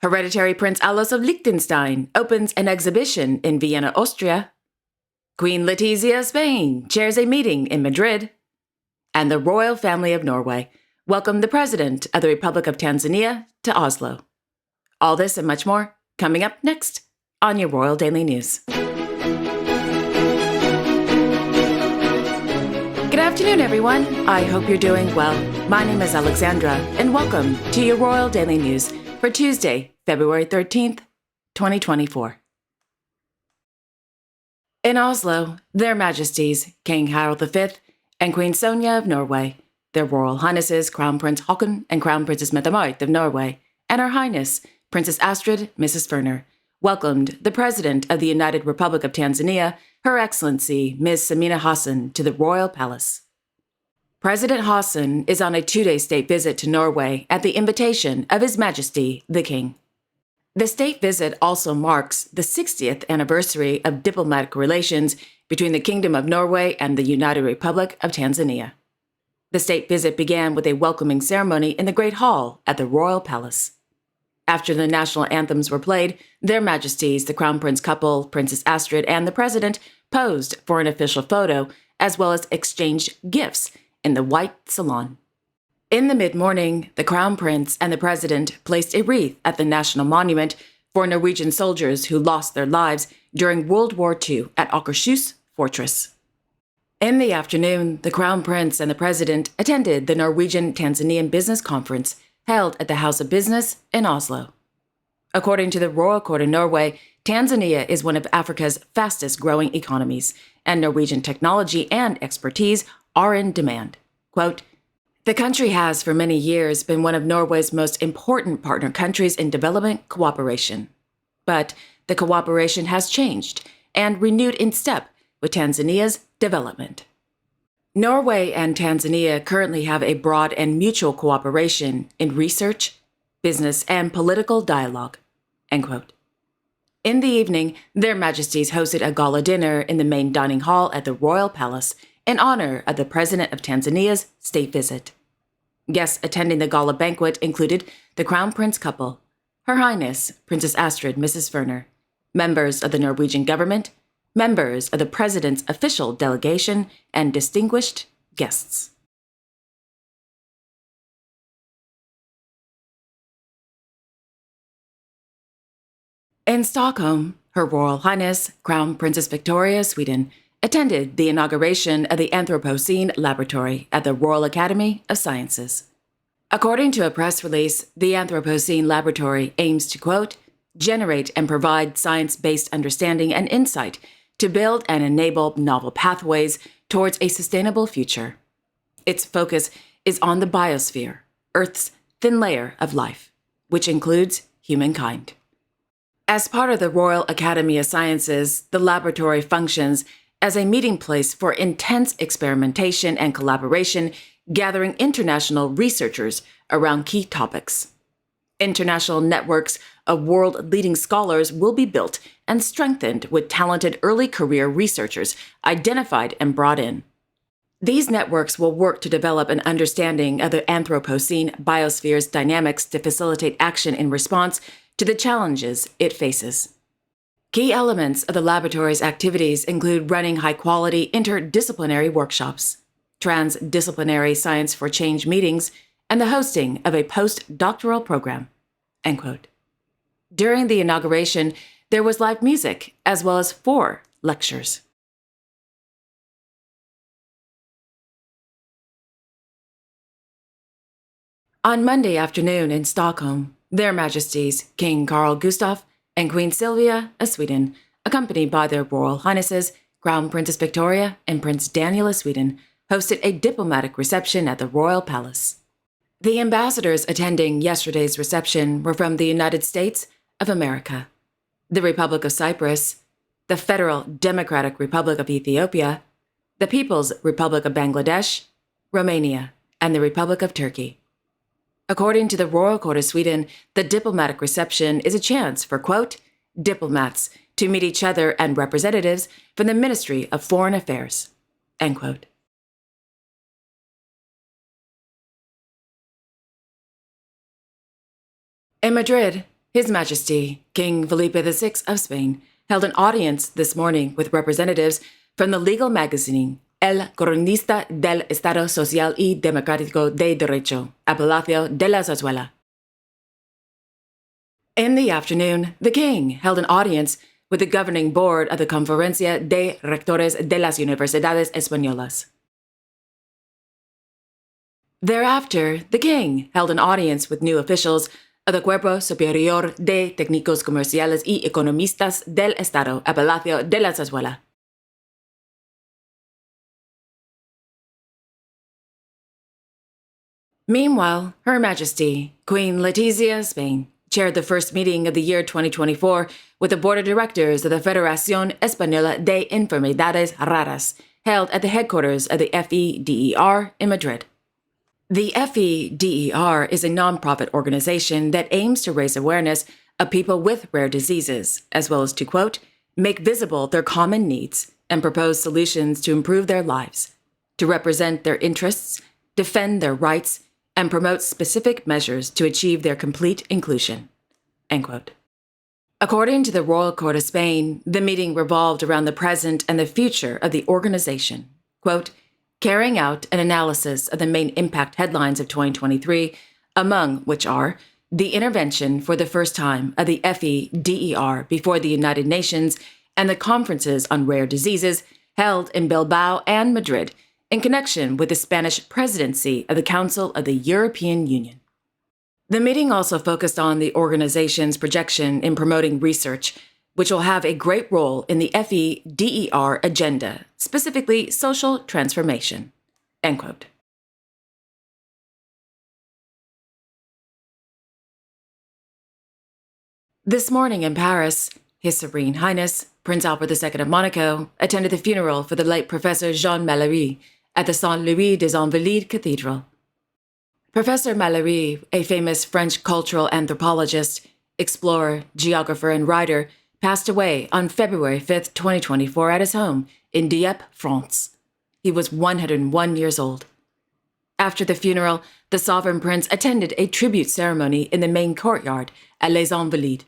Hereditary Prince Alois of Liechtenstein opens an exhibition in Vienna, Austria. Queen Letizia of Spain chairs a meeting in Madrid. And the royal family of Norway welcomed the President of the Republic of Tanzania to Oslo. All this and much more coming up next on your Royal Daily News. Good afternoon, everyone. I hope you're doing well. My name is Alexandra, and welcome to your Royal Daily News for Tuesday, February 13th, 2024. In Oslo, Their Majesties King Harald V and Queen Sonja of Norway, Their Royal Highnesses Crown Prince Haakon and Crown Princess Mette-Marit of Norway, and Her Highness Princess Astrid, Mrs. Ferner, welcomed the President of the United Republic of Tanzania, Her Excellency Ms. Samina Hassan, to the Royal Palace. President Hassan is on a 2-day state visit to Norway at the invitation of His Majesty the King. The state visit also marks the 60th anniversary of diplomatic relations between the Kingdom of Norway and the United Republic of Tanzania. The state visit began with a welcoming ceremony in the Great Hall at the Royal Palace. After the national anthems were played, Their Majesties, the Crown Prince couple, Princess Astrid, and the President posed for an official photo, as well as exchanged gifts in the White Salon. In the mid-morning, the Crown Prince and the President placed a wreath at the National Monument for Norwegian soldiers who lost their lives during World War II at Akershus Fortress. In the afternoon, the Crown Prince and the President attended the Norwegian-Tanzanian Business Conference held at the House of Business in Oslo. According to the Royal Court of Norway, Tanzania is one of Africa's fastest-growing economies, and Norwegian technology and expertise are in demand. Quote, "The country has for many years been one of Norway's most important partner countries in development cooperation. But the cooperation has changed and renewed in step with Tanzania's development. Norway and Tanzania currently have a broad and mutual cooperation in research, business, and political dialogue." End quote. In the evening, Their Majesties hosted a gala dinner in the main dining hall at the Royal Palace in honor of the President of Tanzania's state visit. Guests attending the gala banquet included the Crown Prince couple, Her Highness Princess Astrid, Mrs. Ferner, members of the Norwegian government, members of the President's official delegation, and distinguished guests. In Stockholm, Her Royal Highness Crown Princess Victoria, Sweden, attended the inauguration of the Anthropocene Laboratory at the Royal Academy of Sciences. According to a press release, the Anthropocene Laboratory aims to, quote, "generate and provide science-based understanding and insight to build and enable novel pathways towards a sustainable future. Its focus is on the biosphere, Earth's thin layer of life, which includes humankind." As part of the Royal Academy of Sciences, the laboratory functions as a meeting place for intense experimentation and collaboration, gathering international researchers around key topics. International networks of world-leading scholars will be built and strengthened with talented early career researchers identified and brought in. These networks will work to develop an understanding of the Anthropocene biosphere's dynamics to facilitate action in response to the challenges it faces. Key elements of the laboratory's activities include running high-quality interdisciplinary workshops, transdisciplinary science for change meetings, and the hosting of a postdoctoral program. End quote. During the inauguration, there was live music as well as 4 lectures. On Monday afternoon in Stockholm, Their Majesties King Carl Gustaf and Queen Sylvia of Sweden, accompanied by their Royal Highnesses Crown Princess Victoria and Prince Daniel of Sweden, hosted a diplomatic reception at the Royal Palace. The ambassadors attending yesterday's reception were from the United States of America, the Republic of Cyprus, the Federal Democratic Republic of Ethiopia, the People's Republic of Bangladesh, Romania, and the Republic of Turkey. According to the Royal Court of Sweden, the diplomatic reception is a chance for, quote, "diplomats to meet each other and representatives from the Ministry of Foreign Affairs," end quote. In Madrid, His Majesty, King Felipe VI of Spain, held an audience this morning with representatives from the legal magazine El Cronista del Estado Social y Democrático de Derecho, a Palacio de la Zarzuela. In the afternoon, the king held an audience with the governing board of the Conferencia de Rectores de las Universidades Españolas. Thereafter, the king held an audience with new officials of the Cuerpo Superior de Técnicos Comerciales y Economistas del Estado, a Palacio de la Zarzuela. Meanwhile, Her Majesty, Queen Letizia of Spain, chaired the first meeting of the year 2024 with the board of directors of the Federación Española de Enfermedades Raras, held at the headquarters of the FEDER in Madrid. The FEDER is a nonprofit organization that aims to raise awareness of people with rare diseases, as well as to, quote, make visible their common needs and propose solutions to improve their lives, to represent their interests, defend their rights, and promote specific measures to achieve their complete inclusion, end quote. According to the Royal Court of Spain, the meeting revolved around the present and the future of the organization, quote, carrying out an analysis of the main impact headlines of 2023, among which are the intervention for the first time of the FEDER before the United Nations and the conferences on rare diseases held in Bilbao and Madrid in connection with the Spanish presidency of the Council of the European Union. The meeting also focused on the organization's projection in promoting research, which will have a great role in the FEDER agenda, specifically social transformation, end quote. This morning in Paris, His Serene Highness, Prince Albert II of Monaco, attended the funeral for the late Professor Jean Mallory at the Saint-Louis des Invalides Cathedral. Professor Mallory, a famous French cultural anthropologist, explorer, geographer, and writer, passed away on February 5, 2024 at his home in Dieppe, France. He was 101 years old. After the funeral, the Sovereign Prince attended a tribute ceremony in the main courtyard at Les Invalides.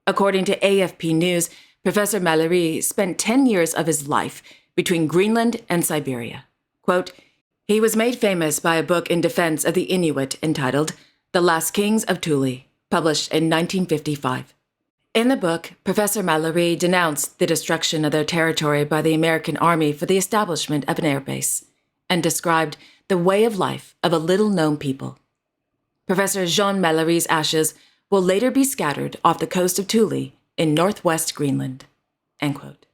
According to AFP News, Professor Mallory spent 10 years of his life between Greenland and Siberia. Quote, he was made famous by a book in defense of the Inuit entitled The Last Kings of Thule, published in 1955. In the book, Professor Mallory denounced the destruction of their territory by the American Army for the establishment of an airbase, and described the way of life of a little-known people. Professor Jean Mallory's ashes will later be scattered off the coast of Thule in northwest Greenland, end quote.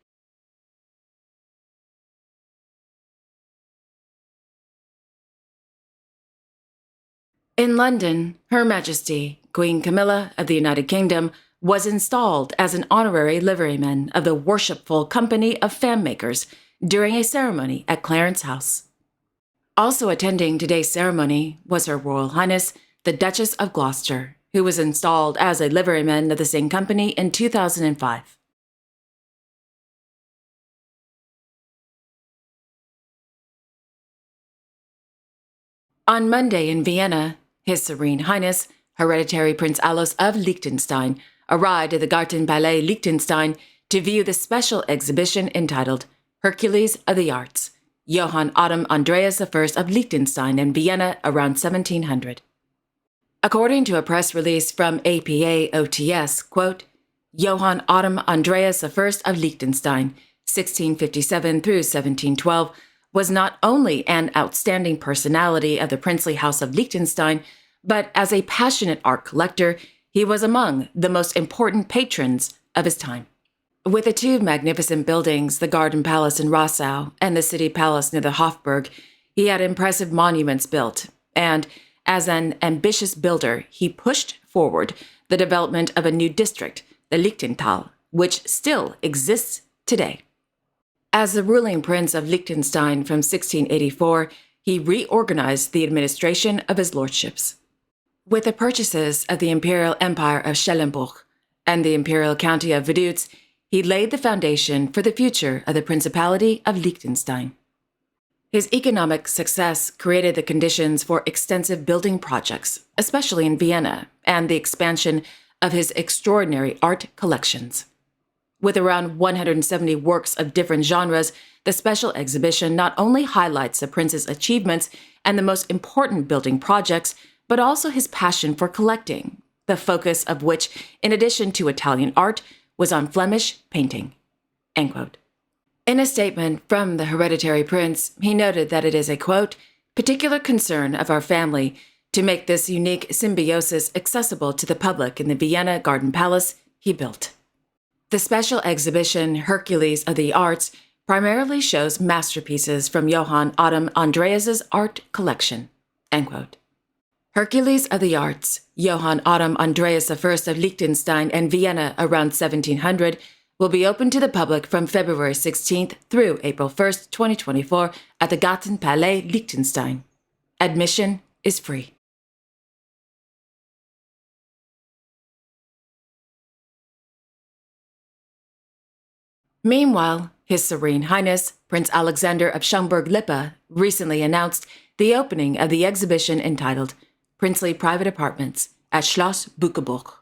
In London, Her Majesty, Queen Camilla of the United Kingdom, was installed as an honorary liveryman of the Worshipful Company of Fan Makers during a ceremony at Clarence House. Also attending today's ceremony was Her Royal Highness, the Duchess of Gloucester, who was installed as a liveryman of the same company in 2005. On Monday in Vienna, His Serene Highness, Hereditary Prince Alois of Liechtenstein, arrived at the Garten Palais Liechtenstein to view the special exhibition entitled Hercules of the Arts, Johann Adam Andreas I of Liechtenstein in Vienna around 1700. According to a press release from APA-OTS, quote, Johann Adam Andreas I of Liechtenstein, 1657 through 1712, was not only an outstanding personality of the princely house of Liechtenstein, but as a passionate art collector, he was among the most important patrons of his time. With the two magnificent buildings, the Garden Palace in Rossau and the City Palace near the Hofburg, he had impressive monuments built, and as an ambitious builder, he pushed forward the development of a new district, the Liechtental, which still exists today. As the ruling prince of Liechtenstein from 1684, he reorganized the administration of his lordships. With the purchases of the Imperial Empire of Schaumburg and the Imperial County of Vaduz, he laid the foundation for the future of the Principality of Liechtenstein. His economic success created the conditions for extensive building projects, especially in Vienna, and the expansion of his extraordinary art collections. With around 170 works of different genres, the special exhibition not only highlights the prince's achievements and the most important building projects, but also his passion for collecting, the focus of which, in addition to Italian art, was on Flemish painting." End quote. In a statement from the hereditary prince, he noted that it is a, quote, "particular concern of our family to make this unique symbiosis accessible to the public in the Vienna Garden Palace he built." The special exhibition, Hercules of the Arts, primarily shows masterpieces from Johann Adam Andreas's art collection. End quote. Hercules of the Arts, Johann Adam Andreas I of Liechtenstein and Vienna around 1700, will be open to the public from February 16th through April 1st, 2024 at the Gartenpalais Liechtenstein. Admission is free. Meanwhile, His Serene Highness, Prince Alexander of Schaumburg-Lippe, recently announced the opening of the exhibition entitled Princely Private Apartments at Schloss Bückeburg.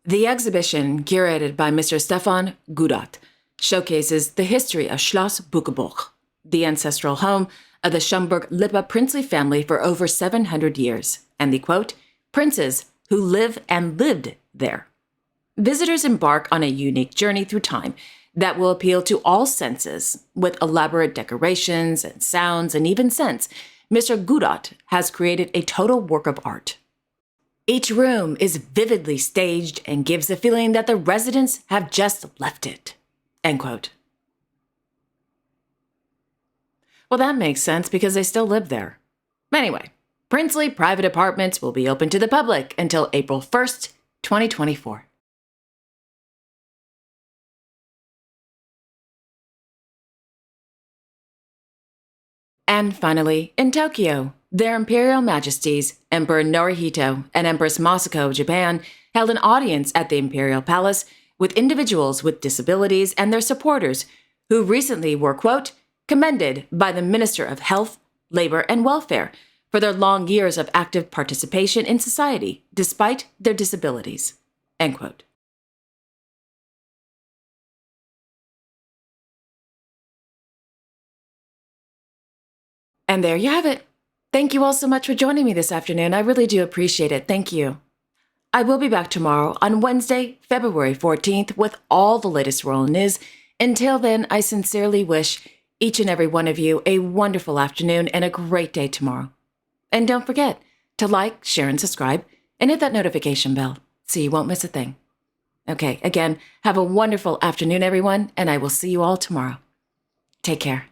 The exhibition, curated by Mr. Stefan Gudat, showcases the history of Schloss Bückeburg, the ancestral home of the Schaumburg-Lippe princely family for over 700 years, and the, quote, "princes who live and lived there." Visitors embark on a unique journey through time that will appeal to all senses. With elaborate decorations and sounds and even scents, Mr. Gudat has created a total work of art. Each room is vividly staged and gives the feeling that the residents have just left it. End quote. Well, that makes sense because they still live there. Anyway, princely private apartments will be open to the public until April 1st, 2024. And finally, in Tokyo, their Imperial Majesties, Emperor Naruhito and Empress Masako of Japan, held an audience at the Imperial Palace with individuals with disabilities and their supporters who recently were, quote, commended by the Minister of Health, Labor, and Welfare for their long years of active participation in society despite their disabilities, end quote. And there you have it. Thank you all so much for joining me this afternoon. I really do appreciate it. Thank you. I will be back tomorrow on Wednesday, February 14th with all the latest royal news. Until then, I sincerely wish each and every one of you a wonderful afternoon and a great day tomorrow. And don't forget to like, share, and subscribe, and hit that notification bell so you won't miss a thing. Okay, again, have a wonderful afternoon, everyone, and I will see you all tomorrow. Take care.